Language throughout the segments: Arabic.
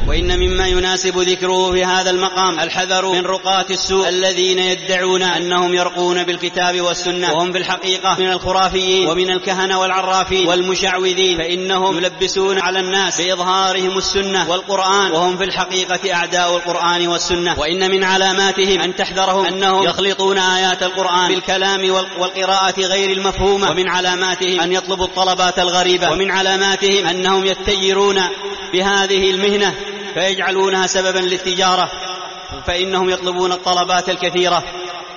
وإن مما يناسب ذكره في هذا المقام الحذر من رقاة السوء الذين يدعون أنهم يرقون بالكتاب والسنة وهم بالحقيقة من الخرافيين ومن الكهنة والعرافين والمشعوذين، فإنهم يلبسون على الناس بإظهارهم السنة والقرآن وهم في الحقيقة أعداء القرآن والسنة. وإن من علاماتهم أن تحذرهم أنهم يخلطون آيات القرآن بالكلام والقراءة غير المفهومة، ومن علاماتهم أن يطلبوا الطلبات الغريبة، ومن علاماتهم أنهم يتجرون بهذه المهنة فيجعلونها سببا للتجارة، فإنهم يطلبون الطلبات الكثيرة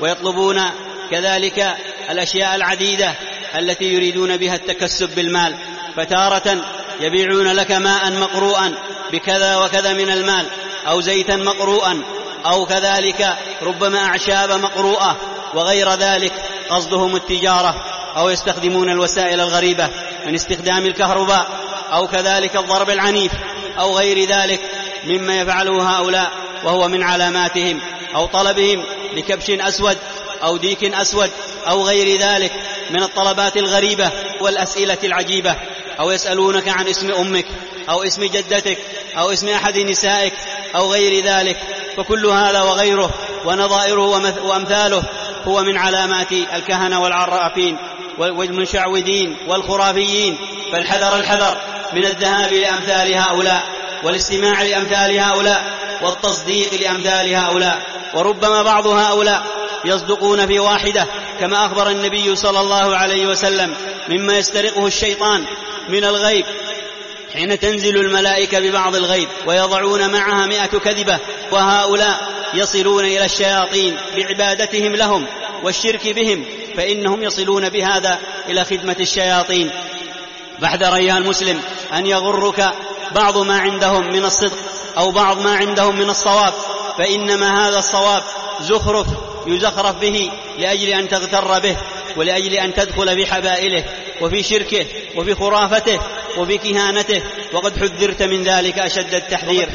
ويطلبون كذلك الأشياء العديدة التي يريدون بها التكسب بالمال. فتارة يبيعون لك ماء مقروءا بكذا وكذا من المال، أو زيتا مقروءا، أو كذلك ربما أعشاب مقروءة وغير ذلك، قصدهم التجارة. أو يستخدمون الوسائل الغريبة من استخدام الكهرباء أو كذلك الضرب العنيف أو غير ذلك مما يفعله هؤلاء، وهو من علاماتهم. أو طلبهم لكبش أسود أو ديك أسود أو غير ذلك من الطلبات الغريبة والأسئلة العجيبة. أو يسألونك عن اسم أمك أو اسم جدتك أو اسم أحد نسائك أو غير ذلك. فكل هذا وغيره ونظائره وأمثاله هو من علامات الكهنة والعرافين والمشعوذين والخرافيين. فالحذر من الذهاب لأمثال هؤلاء والاستماع لأمثال هؤلاء والتصديق لأمثال هؤلاء. وربما بعض هؤلاء يصدقون في واحدة، كما أخبر النبي صلى الله عليه وسلم مما يسترقه الشيطان من الغيب حين تنزل الملائكة ببعض الغيب ويضعون معها 100 كذبة. وهؤلاء يصلون إلى الشياطين بعبادتهم لهم والشرك بهم، فإنهم يصلون بهذا إلى خدمة الشياطين. فاحذر أيها المسلم أن يغرك بعض ما عندهم من الصدق أو بعض ما عندهم من الصواب، فإنما هذا الصواب زخرف يزخرف به لأجل أن تغتر به ولأجل أن تدخل في حبائله وفي شركه وفي خرافته وفي كهانته. وقد حذرت من ذلك أشد التحذير.